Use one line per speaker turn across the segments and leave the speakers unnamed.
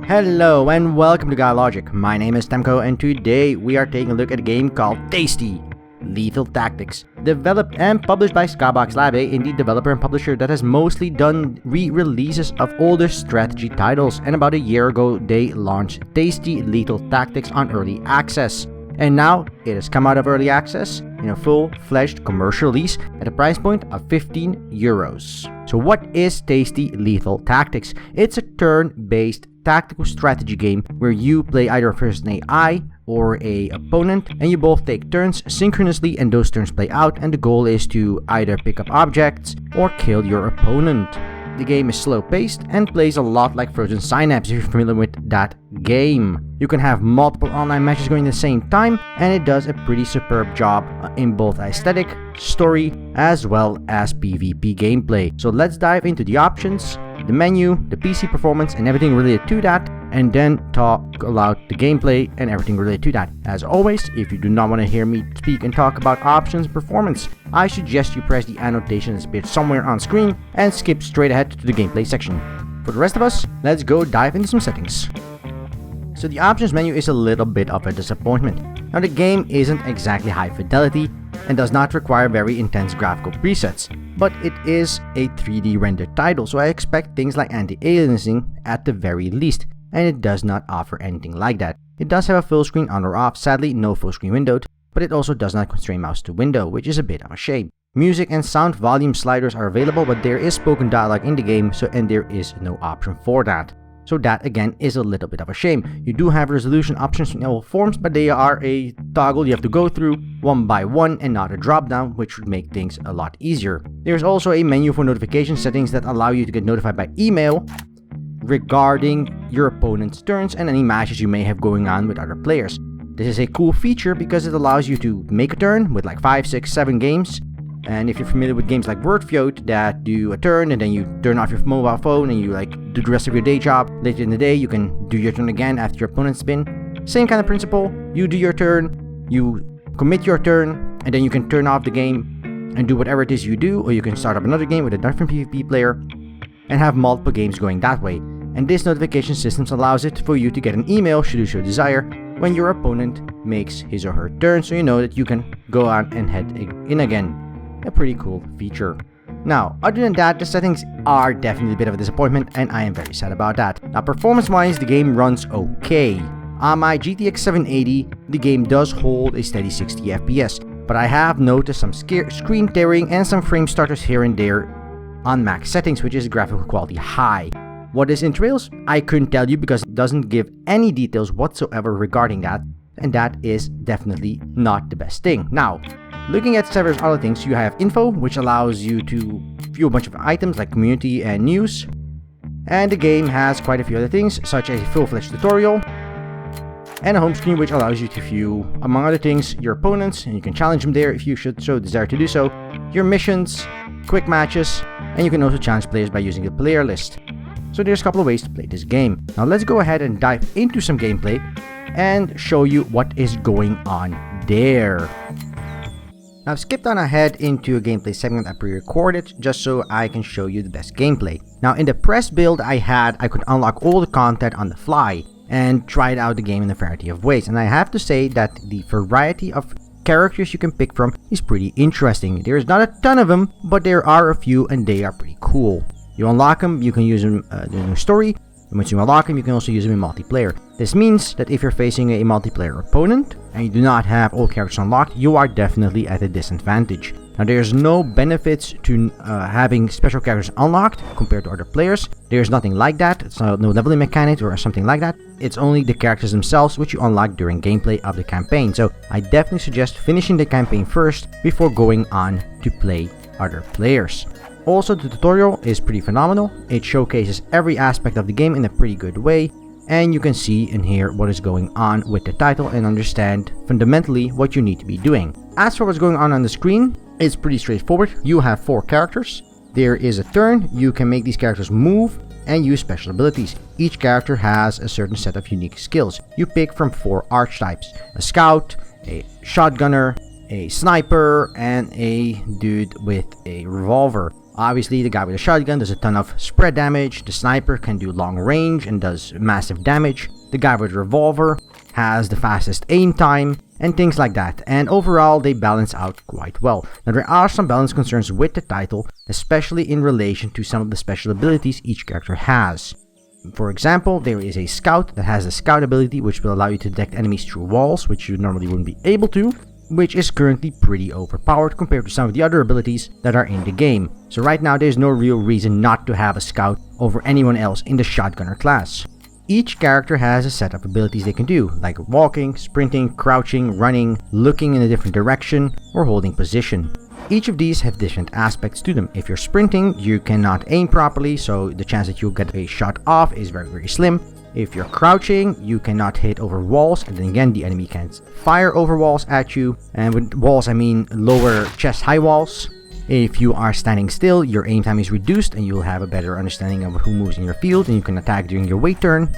Hello and welcome to Logic. My name is Temco and today we are taking a look at a game called TASTEE, Lethal Tactics. Developed and published by SkyBox Labs, an indie developer and publisher that has mostly done re-releases of older strategy titles, and about a year ago they launched TASTEE Lethal Tactics on Early Access. And now it has come out of Early Access in a full-fledged commercial release at a price point of €15. So what is TASTEE Lethal Tactics? It's a turn-based tactical strategy game where you play either first an AI or a opponent, and you both take turns synchronously, and those turns play out, and the goal is to either pick up objects or kill your opponent. The game is slow-paced and plays a lot like Frozen Synapse if you're familiar with that game. You can have multiple online matches going at the same time, and it does a pretty superb job in both aesthetic, story, as well as PvP gameplay. So let's dive into the options, the menu, the PC performance, and everything related to that, and then talk about the gameplay and everything related to that. As always, if you do not want to hear me speak and talk about options and performance, I suggest you press the annotation that's appeared somewhere on screen and skip straight ahead to the gameplay section. For the rest of us, let's go dive into some settings. So the options menu is a little bit of a disappointment. Now the game isn't exactly high fidelity and does not require very intense graphical presets, but it is a 3D rendered title, so I expect things like anti-aliasing at the very least, and it does not offer anything like that. It does have a full screen on or off, sadly no full screen windowed, but it also does not constrain mouse to window, which is a bit of a shame. Music and sound volume sliders are available, but there is spoken dialogue in the game, and there is no option for that. So that again is a little bit of a shame. You do have resolution options in all forms, but they are a toggle you have to go through one by one and not a drop down, which would make things a lot easier. There's also a menu for notification settings that allow you to get notified by email regarding your opponent's turns and any matches you may have going on with other players. This is a cool feature because it allows you to make a turn with like 5, 6, 7 games. And if you're familiar with games like Wordfeud that do a turn and then you turn off your mobile phone and you do the rest of your day job, later in the day you can do your turn again after your opponent's spin. Same kind of principle. You do your turn, you commit your turn, and then you can turn off the game and do whatever it is you do, or you can start up another game with a different PvP player and have multiple games going that way. And this notification system allows it for you to get an email, should you so desire, when your opponent makes his or her turn, so you know that you can go on and head in again. A pretty cool feature. Now, other than that, the settings are definitely a bit of a disappointment, and I am very sad about that. Now, performance-wise, the game runs okay. On my GTX 780, the game does hold a steady 60 FPS, but I have noticed some screen tearing and some frame starters here and there on max settings, which is graphical quality high. What this entails, I couldn't tell you because it doesn't give any details whatsoever regarding that, and that is definitely not the best thing. Now, looking at several other things, you have info, which allows you to view a bunch of items like community and news. And the game has quite a few other things, such as a full-fledged tutorial, and a home screen which allows you to view, among other things, your opponents, and you can challenge them there if you should so desire to do so, your missions, quick matches, and you can also challenge players by using the player list. So there's a couple of ways to play this game. Now let's go ahead and dive into some gameplay and show you what is going on there. Now, I've skipped on ahead into a gameplay segment I pre-recorded just so I can show you the best gameplay. Now, in the press build I could unlock all the content on the fly and try out the game in a variety of ways. And I have to say that the variety of characters you can pick from is pretty interesting. There's not a ton of them, but there are a few and they are pretty cool. You unlock them, you can use them in a story. And once you unlock them, you can also use them in multiplayer. This means that if you're facing a multiplayer opponent and you do not have all characters unlocked, you are definitely at a disadvantage. Now, there's no benefits to having special characters unlocked compared to other players. There's nothing like that. It's no leveling mechanic or something like that. It's only the characters themselves which you unlock during gameplay of the campaign. So I definitely suggest finishing the campaign first before going on to play other players. Also, the tutorial is pretty phenomenal. It showcases every aspect of the game in a pretty good way, and you can see and hear what is going on with the title and understand fundamentally what you need to be doing. As for what's going on the screen, it's pretty straightforward. You have 4 characters. There is a turn. You can make these characters move and use special abilities. Each character has a certain set of unique skills. You pick from 4 archetypes: a scout, a shotgunner, a sniper, and a dude with a revolver. Obviously, the guy with a shotgun does a ton of spread damage, the sniper can do long range and does massive damage, the guy with a revolver has the fastest aim time, and things like that, and overall they balance out quite well. Now there are some balance concerns with the title, especially in relation to some of the special abilities each character has. For example, there is a scout that has a scout ability which will allow you to detect enemies through walls, which you normally wouldn't be able to, which is currently pretty overpowered compared to some of the other abilities that are in the game. So right now there's no real reason not to have a scout over anyone else in the shotgunner class. Each character has a set of abilities they can do, like walking, sprinting, crouching, running, looking in a different direction, or holding position. Each of these have different aspects to them. If you're sprinting, you cannot aim properly, so the chance that you'll get a shot off is very slim. If you're crouching, you cannot hit over walls, and then again, the enemy can't fire over walls at you. And with walls, I mean lower chest high walls. If you are standing still, your aim time is reduced and you'll have a better understanding of who moves in your field, and you can attack during your wait turn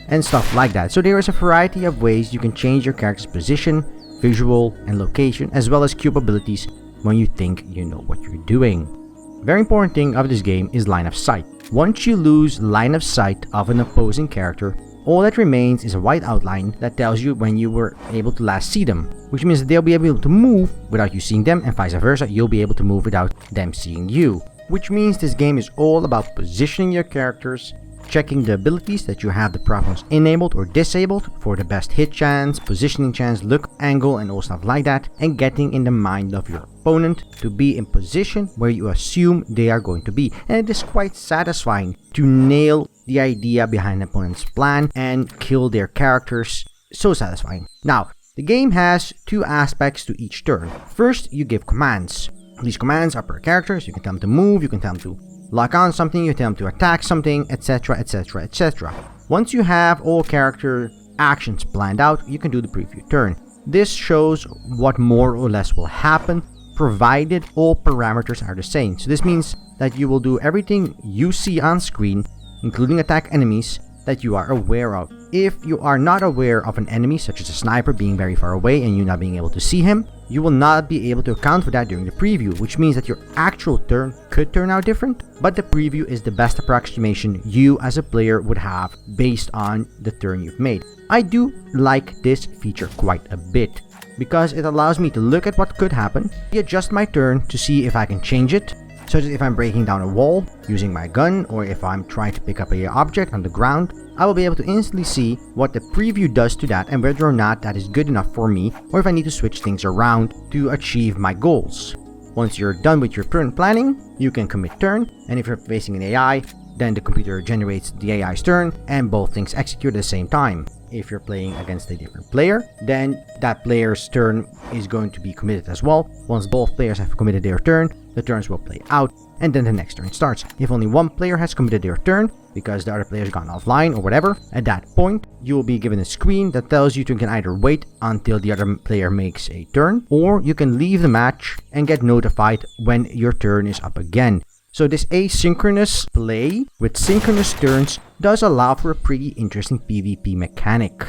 and stuff like that. So there is a variety of ways you can change your character's position, visual, and location, as well as cube abilities when you think you know what you're doing. Very important thing of this game is line of sight. Once you lose line of sight of an opposing character, all that remains is a white outline that tells you when you were able to last see them, which means that they'll be able to move without you seeing them, and vice versa, you'll be able to move without them seeing you. Which means this game is all about positioning your characters, checking the abilities that you have the problems enabled or disabled for the best hit chance, positioning chance, look angle, and all stuff like that, and getting in the mind of your opponent to be in position where you assume they are going to be. And it is quite satisfying to nail the idea behind an opponent's plan and kill their characters. So satisfying. Now, the game has two aspects to each turn. First, you give commands. These commands are per character, so you can tell them to move, you can tell them to lock on something, you tell them to attack something, etc, etc, etc. Once you have all character actions planned out, you can do the preview turn. This shows what more or less will happen, provided all parameters are the same. So this means that you will do everything you see on screen, including attack enemies, that you are aware of. If you are not aware of an enemy, such as a sniper being very far away and you not being able to see him, you will not be able to account for that during the preview, which means that your actual turn could turn out different, but the preview is the best approximation you as a player would have based on the turn you've made. I do like this feature quite a bit, because it allows me to look at what could happen, adjust my turn to see if I can change it, such as if I'm breaking down a wall using my gun, or if I'm trying to pick up an object on the ground, I will be able to instantly see what the preview does to that and whether or not that is good enough for me, or if I need to switch things around to achieve my goals. Once you're done with your turn planning, you can commit turn, and if you're facing an AI, then the computer generates the AI's turn and both things execute at the same time. If you're playing against a different player, then that player's turn is going to be committed as well. Once both players have committed their turn, the turns will play out, and then the next turn starts. If only one player has committed their turn, because the other player's gone offline or whatever, at that point, you will be given a screen that tells you can either wait until the other player makes a turn, or you can leave the match and get notified when your turn is up again. So this asynchronous play with synchronous turns does allow for a pretty interesting PvP mechanic.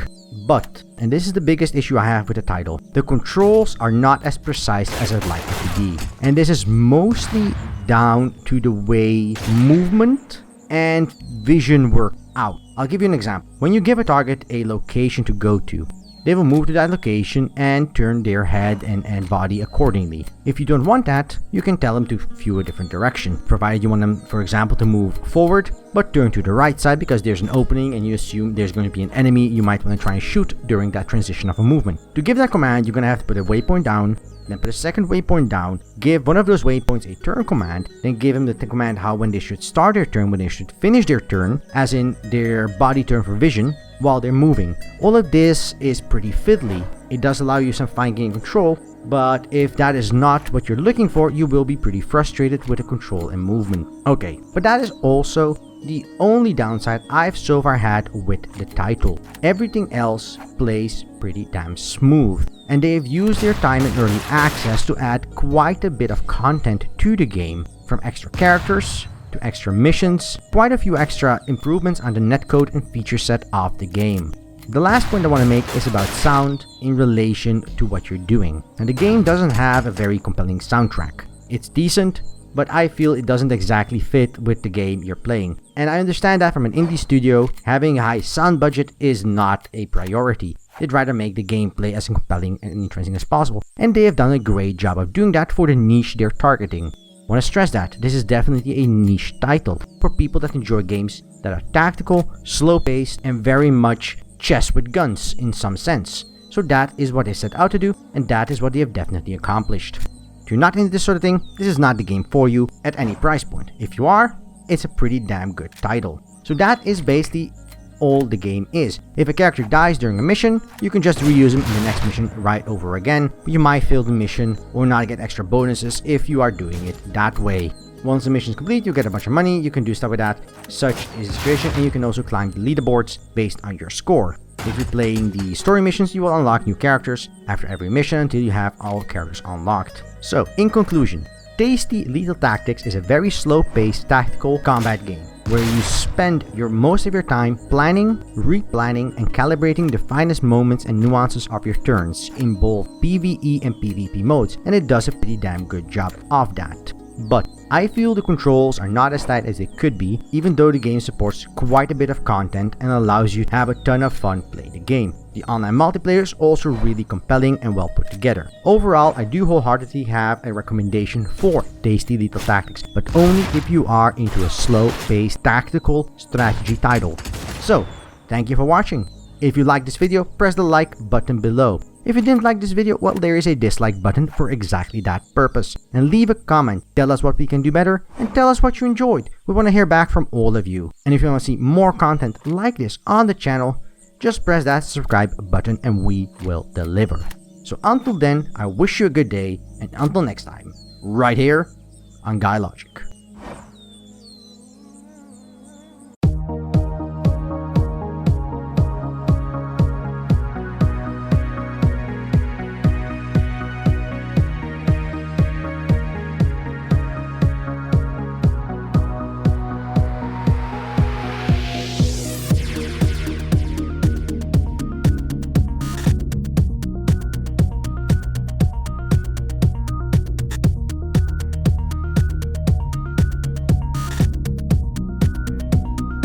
But, and this is the biggest issue I have with the title, the controls are not as precise as I'd like it to be. And this is mostly down to the way movement and vision work out. I'll give you an example. When you give a target a location to go to, they will move to that location and turn their head and body accordingly. If you don't want that, you can tell them to view a different direction, provided you want them, for example, to move forward, but turn to the right side because there's an opening and you assume there's going to be an enemy you might want to try and shoot during that transition of a movement. To give that command, you're going to have to put a waypoint down, then put a second waypoint down, give one of those waypoints a turn command, then give them the command how when they should start their turn, when they should finish their turn, as in their body turn for vision, while they're moving. All of this is pretty fiddly. It does allow you some fine-grained control, but if that is not what you're looking for, you will be pretty frustrated with the control and movement. Okay, but that is also the only downside I've so far had with the title. Everything else plays pretty damn smooth, and they've used their time in early access to add quite a bit of content to the game, from extra characters to extra missions, quite a few extra improvements on the netcode and feature set of the game. The last point I want to make is about sound in relation to what you're doing. And the game doesn't have a very compelling soundtrack. It's decent, but I feel it doesn't exactly fit with the game you're playing. And I understand that from an indie studio, having a high sound budget is not a priority. They'd rather make the gameplay as compelling and interesting as possible, and they have done a great job of doing that for the niche they're targeting. I want to stress that this is definitely a niche title for people that enjoy games that are tactical, slow-paced, and very much chess with guns in some sense. So that is what they set out to do, and that is what they have definitely accomplished. If you're not into this sort of thing, this is not the game for you at any price point. If you are, it's a pretty damn good title. So that is basically all the game is. If a character dies during a mission, you can just reuse him in the next mission right over again, but you might fail the mission or not get extra bonuses if you are doing it that way. Once the mission is complete, you get a bunch of money, you can do stuff with that. Such is the situation, and you can also climb the leaderboards based on your score. If you're playing the story missions, you will unlock new characters after every mission until you have all characters unlocked. So, in conclusion, TASTEE Lethal Tactics is a very slow-paced tactical combat game where you spend most of your time planning, replanning, and calibrating the finest moments and nuances of your turns in both PvE and PvP modes, and it does a pretty damn good job of that. But I feel the controls are not as tight as they could be, even though the game supports quite a bit of content and allows you to have a ton of fun playing the game. The online multiplayer is also really compelling and well put together. Overall, I do wholeheartedly have a recommendation for TASTEE Lethal Tactics, but only if you are into a slow-paced tactical strategy title. So, thank you for watching. If you liked this video, press the like button below. If you didn't like this video, well, there is a dislike button for exactly that purpose. And leave a comment, tell us what we can do better, and tell us what you enjoyed. We want to hear back from all of you. And if you want to see more content like this on the channel, just press that subscribe button and we will deliver. So until then, I wish you a good day, and until next time, right here on GuyLogic.